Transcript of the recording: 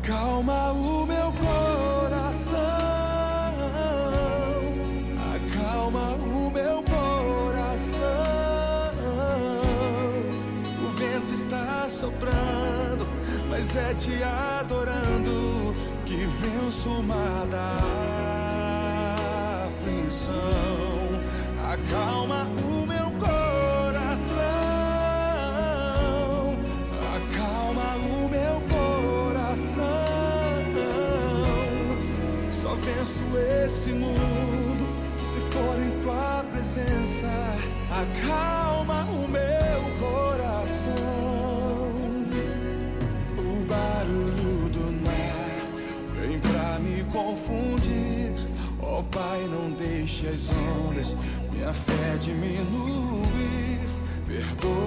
Acalma o meu coração, acalma o meu coração. O vento está soprando, mas é te adorando que venço o mar da aflição. Acalma o meu coração, acalma o meu coração. Só venço esse mundo se for em tua presença. Acalma o meu coração. O barulho do mar vem pra me confundir. Ó Pai, não deixe as ondas minha fé diminuir. Perdoa.